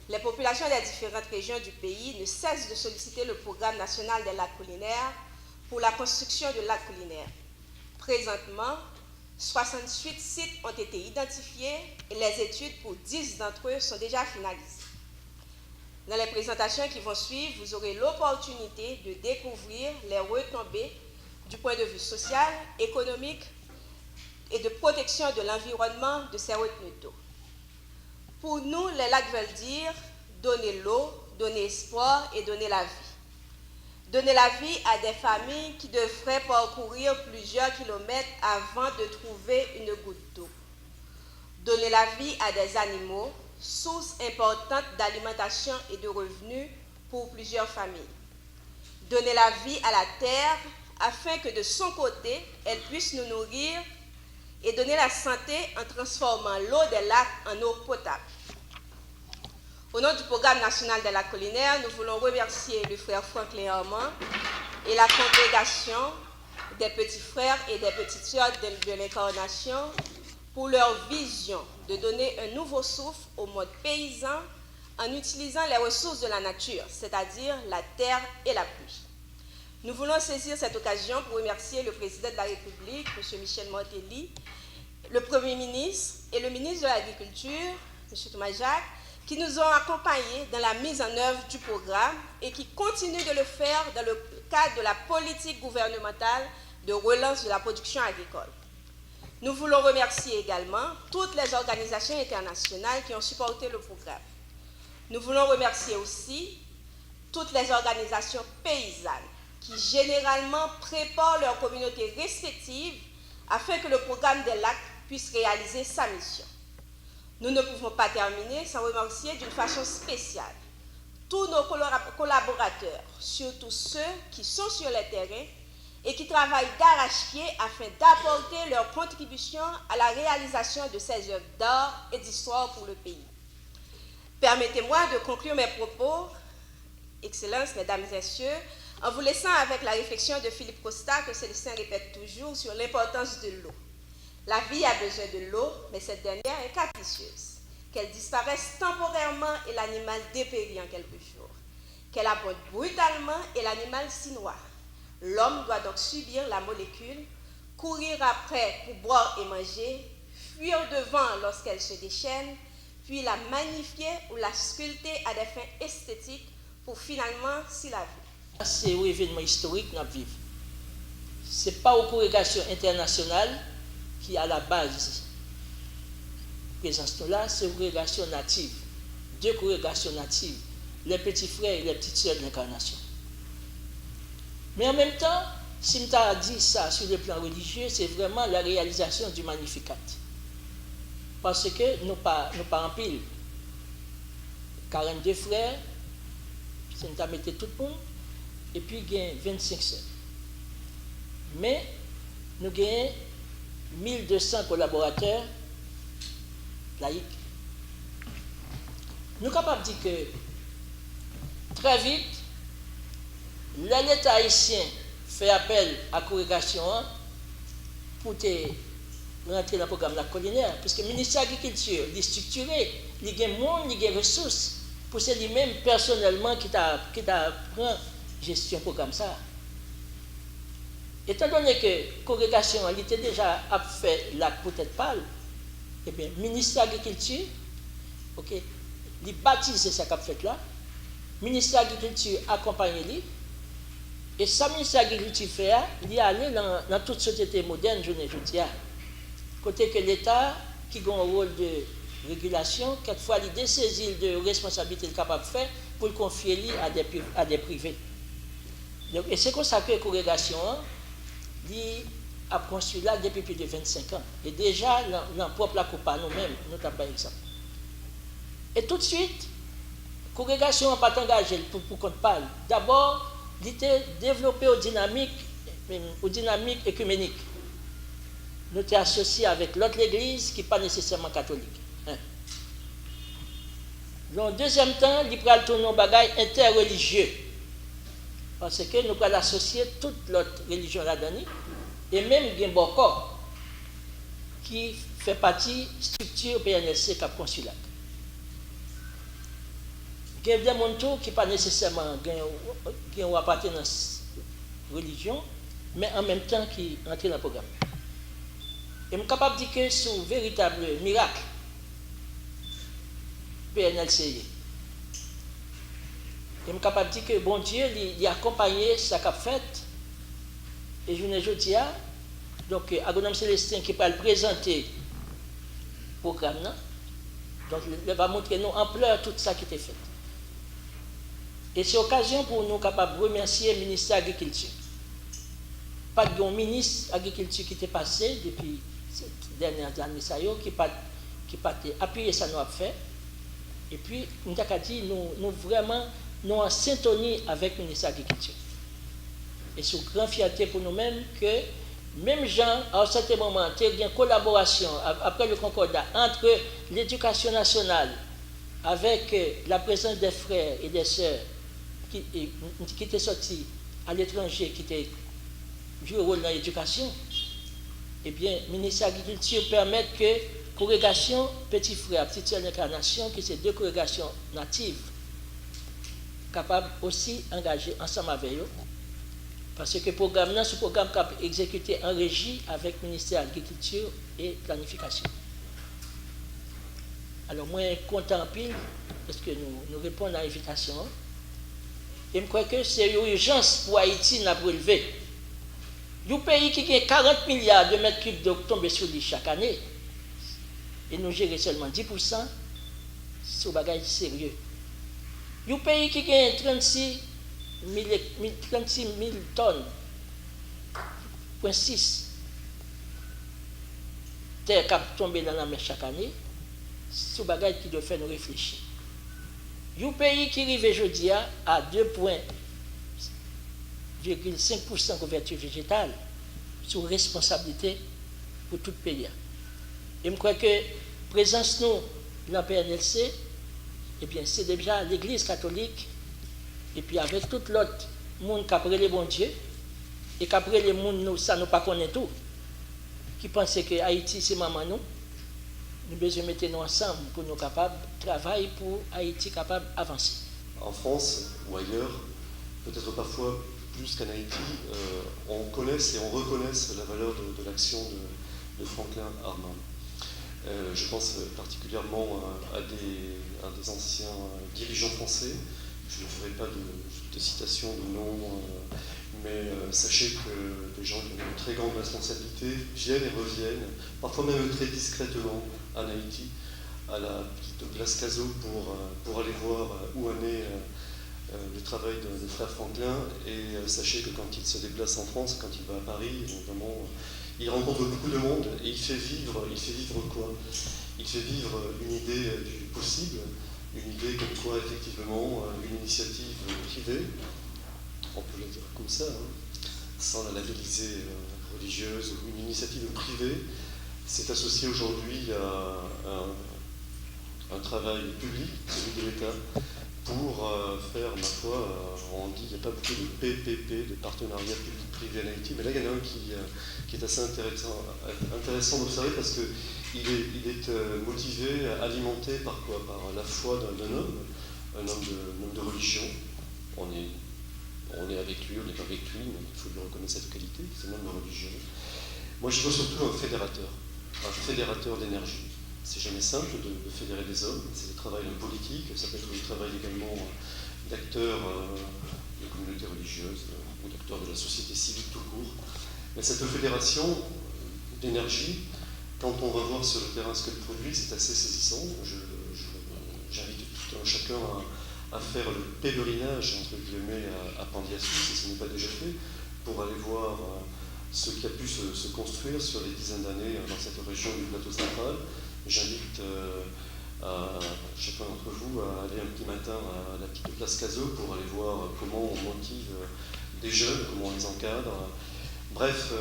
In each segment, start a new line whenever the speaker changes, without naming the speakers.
Les populations des différentes régions du pays ne cessent de solliciter le programme national des lacs collinaires pour la construction de lacs collinaires. Présentement, 68 sites ont été identifiés et les études pour 10 d'entre eux sont déjà finalisées. Dans les présentations qui vont suivre, vous aurez l'opportunité de découvrir les retombées du point de vue social, économique et de protection de l'environnement de ces retenues d'eau. Pour nous, les lacs veulent dire donner l'eau, donner espoir et donner la vie. Donner la vie à des familles qui devraient parcourir plusieurs kilomètres avant de trouver une goutte d'eau. Donner la vie à des animaux, source importante d'alimentation et de revenus pour plusieurs familles. Donner la vie à la terre afin que de son côté, elle puisse nous nourrir et donner la santé en transformant l'eau des lacs en eau potable. Au nom du programme national des lacs collinaires, nous voulons remercier le frère Franklin Armand et la congrégation des petits frères et des petites sœurs de l'Incarnation pour leur vision de donner un nouveau souffle au monde paysan en utilisant les ressources de la nature, c'est-à-dire la terre et la pluie. Nous voulons saisir cette occasion pour remercier le président de la République, M. Michel Martelly, le Premier ministre et le ministre de l'Agriculture, M. Thomas Jacques, qui nous ont accompagnés dans la mise en œuvre du programme et qui continuent de le faire dans le cadre de la politique gouvernementale de relance de la production agricole. Nous voulons remercier également toutes les organisations internationales qui ont supporté le programme. Nous voulons remercier aussi toutes les organisations paysannes qui généralement préparent leurs communautés respectives afin que le programme des lacs puisse réaliser sa mission. Nous ne pouvons pas terminer sans remercier d'une façon spéciale tous nos collaborateurs, surtout ceux qui sont sur le terrain et qui travaillent d'arrache-pied afin d'apporter leur contribution à la réalisation de ces œuvres d'art et d'histoire pour le pays. Permettez-moi de conclure mes propos, Excellences, Mesdames et Messieurs, en vous laissant avec la réflexion de Philippe Costa que Célestin répète toujours sur l'importance de l'eau. La vie a besoin de l'eau, mais cette dernière est capricieuse. Qu'elle disparaisse temporairement et l'animal dépérit en quelques jours. Qu'elle abonde brutalement et l'animal s'y noie. L'homme doit donc subir la molécule, courir après pour boire et manger, fuir devant lorsqu'elle se déchaîne, puis la magnifier ou la sculpter à des fins esthétiques pour finalement s'y laver.
C'est un événement historique que nous vivons. Ce n'est pas aux congrégations internationales qui à la base présence là, c'est une congrégation native, deux congrégations natives, les petits frères et les petites sœurs de l'Incarnation. Mais en même temps, si je t'ai dit ça sur le plan religieux, c'est vraiment la réalisation du Magnificat. Parce que nous pas en pile. 42 frères, c'est nous mis tout le monde, et puis il y a 25 sœurs. Mais nous avons 1200 collaborateurs laïcs. Nous sommes capables de dire que très vite, l'État haïtien fait appel à la congrégation pour rentrer dans le programme de la collinaire, parce que le ministère de l'Agriculture est structuré, il y a monde, il y a ressources, pour c'est lui-même personnellement qui t'a pris gestion du programme ça. Étant donné que la congrégation était déjà fait la peut-être pâle, eh bien, le ministère de l'Agriculture, okay, il baptise ce qu'il a fait là, le ministère de l'Agriculture accompagne lui, et ça, le ministère de l'Agriculture fait, il est allé dans toute société moderne, je ne dis pas. Côté que l'État, qui a un rôle de régulation, quelquefois, il dessaisit de responsabilité qu'il est capable de faire pour le confier à des privés. Donc, et c'est comme ça que la congrégation a construit là depuis plus de 25 ans. Et déjà, dans propre la coupe, nous-mêmes, nous avons par exemple. Et tout de suite, la congrégation n'a pas engagé pour qu'on parle. D'abord, il était développé aux dynamiques œcuméniques. Nous sommes associés avec l'autre église qui n'est pas nécessairement catholique. Dans le deuxième temps, il prend tourner un bagage interreligieux. Parce que nous allons associer toute l'autre religion là-dedans. Et même Gimboko, qui fait partie de la structure PNLC Cap Consulat. Il y a des gens qui ne pas nécessairement une appartenance religion, mais en même temps qui entrent dans le programme. Et je suis capable de dire que c'est un véritable miracle, PNLC. Je suis capable de dire que bon Dieu il a accompagné ce qu'il a fait. Et je ne dis pas, donc Agonam Célestin qui va le présenter le programme, donc il va montrer nous ampleur tout ça qui était fait. Et c'est l'occasion pour nous capables de remercier le ministère de l'Agriculture. Pas de ministre de l'Agriculture qui était passé depuis ces dernières années, qui n'a pas appuyé ça nous a fait. Et puis, nous avons dit, nous vraiment, nous en syntonie avec le ministère de l'Agriculture. Et c'est une grande fierté pour nous-mêmes que même gens, à un certain moment, il y a une collaboration après le concordat entre l'éducation nationale avec la présence des frères et des sœurs qui étaient sortis à l'étranger, qui étaient joué un rôle dans l'éducation. Eh bien, le ministère de l'Agriculture permet que congrégation Petit Frère, Petite Sœur d'Incarnation, qui sont deux congrégations natives, capables aussi d'engager ensemble avec eux. Parce que le programme, c'est un programme qui est exécuté en régie avec le ministère de l'Agriculture et Planification. Alors, moi, je suis content pile parce que nous répondons à l'invitation. Et je crois que c'est une urgence pour Haïti de relever. Un pays qui a 40 milliards de mètres cubes d'eau tombés sur lui chaque année, et nous gérons seulement 10%, c'est un bagage sérieux. Un pays qui a 36 000 tonnes, 0,6 terre qui tombe dans la mer chaque année, c'est un bagage qui doit faire nous réfléchir. Un pays qui arrive aujourd'hui à 2,5% de couverture végétale, c'est une responsabilité pour tout le pays. Et je crois que la présence nous dans le PNLC, eh bien, c'est déjà l'Église catholique, et puis avec tout l'autre monde qui a pris les bons dieux, et qui a pris les monde, ça nous pas connaît tout, qui pense que Haïti c'est maman nous, nous devons mettre nous ensemble pour nous capables de travailler pour Haïti capable d'avancer.
En France ou ailleurs, peut-être parfois plus qu'en Haïti, on connaisse et on reconnaisse la valeur de l'action de Franklin Harman. Je pense particulièrement à des anciens dirigeants français. Je ne ferai pas de citation de nom, mais sachez que des gens qui ont une très grande responsabilité viennent et reviennent, parfois même très discrètement, en Haïti, à la petite place Caso pour aller voir où en est le travail de frère Franklin. Et sachez que quand il se déplace en France, quand il va à Paris, vraiment, il rencontre beaucoup de monde et il fait vivre quoi? Il fait vivre une idée du possible, une idée comme quoi effectivement une initiative privée, on peut le dire comme ça, sans la labelliser religieuse, une initiative privée s'est associée aujourd'hui à un travail public, celui de l'État, pour faire, ma foi, on dit qu'il n'y a pas beaucoup de PPP, de partenariat public-privé en Haïti, mais là il y en a un qui est assez intéressant d'observer parce qu'il est motivé, alimenté par quoi? Par la foi d'un homme, un homme de religion. On est avec lui, on n'est pas avec lui, mais il faut lui reconnaître cette qualité, c'est un homme de religion. Moi je vois surtout un fédérateur d'énergie. C'est jamais simple de fédérer des hommes, c'est le travail d'un politique, ça peut être le travail également d'acteurs de communautés religieuses ou d'acteurs de la société civile tout court. Mais cette fédération d'énergie, quand on va voir sur le terrain ce qu'elle produit, c'est assez saisissant. J'invite tout un chacun à faire le pèlerinage entre guillemets à Pandiassou, si ce n'est pas déjà fait, pour aller voir ce qui a pu se construire sur les dizaines d'années dans cette région du plateau central. J'invite chacun d'entre vous à aller un petit matin à la petite place Caso pour aller voir comment on motive des jeunes, comment on les encadre. Bref,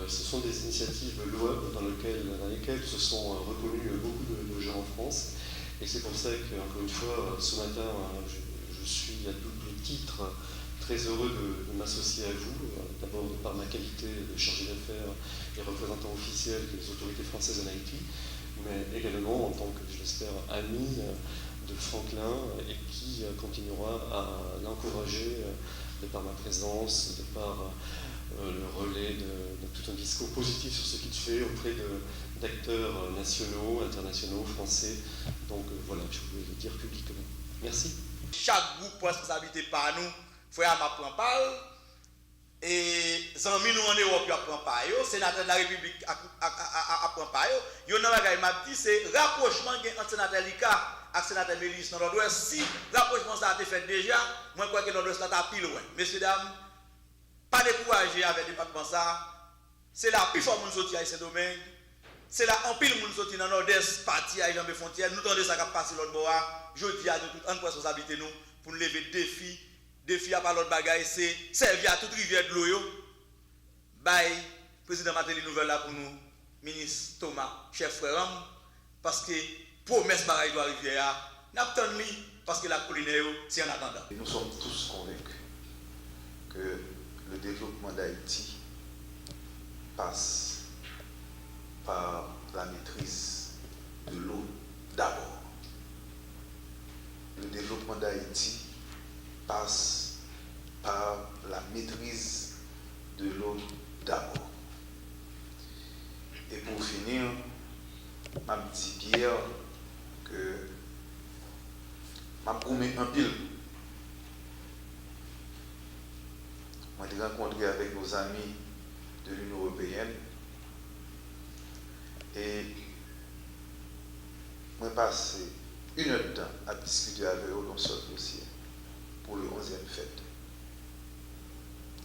ce sont des initiatives louables dans lesquelles se sont reconnus beaucoup de gens en France. Et c'est pour ça qu'encore une fois, ce matin, je suis à double titre très heureux de m'associer à vous, d'abord par ma qualité de chargé d'affaires et représentant officiel des autorités françaises en Haïti, mais également en tant que, je l'espère, ami de Franklin et qui continuera à l'encourager de par ma présence, de par le relais de tout un discours positif sur ce qu'il fait auprès d'acteurs nationaux, internationaux, français. Donc voilà, je voulais le dire publiquement. Merci.
Chaque groupe prend responsabilité par nous. Frère m'a prend parle. Et amis nous en Europe apprend pas yo, sénateur de la République apprend pas yo. Yo nan bagay m'a dit c'est rapprochement entre sénateur Lika et sénateur Mélis dans l'Ouest. Si rapprochement ça a été fait déjà, moi je crois que l'Ouest là ta pile loin. Messieurs dames, pas décourager avec le département ça. C'est là plus fort moun sorti à ce domaine. C'est là en pile moun sorti dans Nord-Est parti à Jambes frontière. Nous tendez ça qui passer l'autre bord. Je dis à nous toute en responsabilité nous pour nous lever défi à pas l'autre bagaille, c'est servir à toute rivière de l'eau. Bye, président Matéli nouvelle là pour nous, ministre Thomas, chef frère, parce que promesse bagaille de la rivière, n'attendons parce que la collinaire, c'est en attendant.
Nous sommes tous convaincus que le développement d'Haïti passe par la maîtrise de l'eau d'abord. Le développement d'Haïti passe par la maîtrise de l'eau d'abord. Et pour finir, m'a dit hier que m'a promis un pile. Moi j'ai rencontré avec nos amis de l'Union européenne et moi passé 1 heure de temps à discuter avec eux dans ce dossier pour le 11e fête.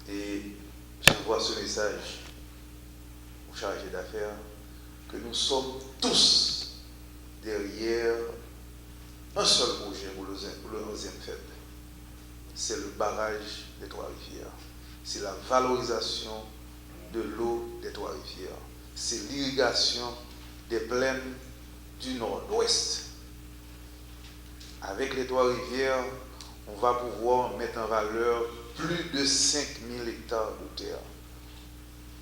Et j'envoie ce message au chargé d'affaires que nous sommes tous derrière un seul projet pour le 11e fête. C'est le barrage des Trois-Rivières. C'est la valorisation de l'eau des Trois-Rivières. C'est l'irrigation des plaines du nord-ouest. Avec les Trois-Rivières, on va pouvoir mettre en valeur plus de 5000 hectares de terre.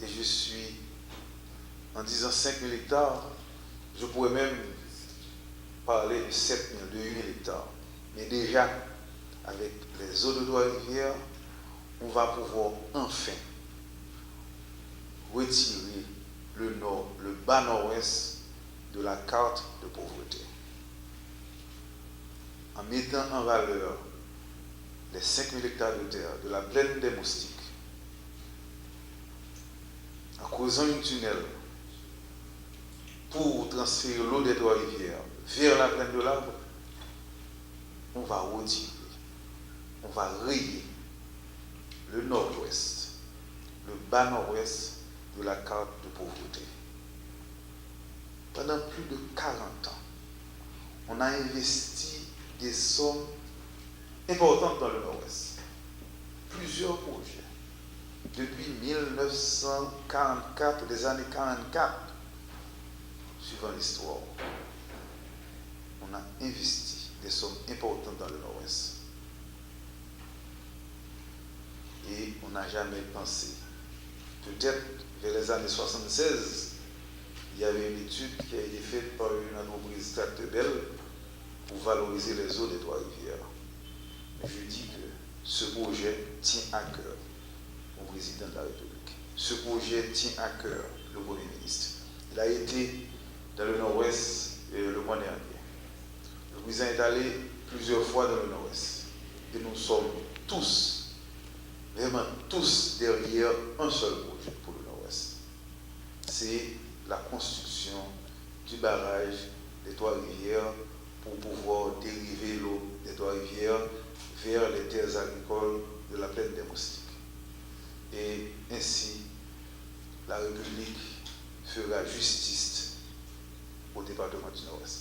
Et je suis, en disant 5000 hectares, je pourrais même parler de 7000, de 8000 hectares. Mais déjà, avec les eaux de Trois-Rivières, on va pouvoir enfin retirer le nord, le bas nord-ouest de la carte de pauvreté. En mettant en valeur les 5000 hectares de terre de la plaine des Moustiques, en creusant un tunnel pour transférer l'eau des Trois-Rivières vers la plaine de l'Arbre, on va retirer, on va rayer le nord-ouest, le bas nord-ouest de la carte de pauvreté. Pendant plus de 40 ans, on a investi des sommes importantes dans le nord-ouest. Plusieurs projets. Depuis 1944, les années 44, suivant l'histoire, on a investi des sommes importantes dans le nord-ouest. Et on n'a jamais pensé. Peut-être vers les années 76, il y avait une étude qui a été faite par une entreprise Tractebel pour valoriser les eaux des Trois-Rivières. Mais je dis que ce projet tient à cœur au président de la République. Ce projet tient à cœur le Premier ministre. Il a été dans le nord-ouest le mois dernier. Le président est allé plusieurs fois dans le nord-ouest. Et nous sommes tous, vraiment tous, derrière un seul projet pour le nord-ouest. C'est la construction du barrage des Trois-Rivières pour pouvoir dériver l'eau des Trois-Rivières vers les terres agricoles de la plaine des Moustiques. Et ainsi, la République fera justice au département du Nord-Ouest.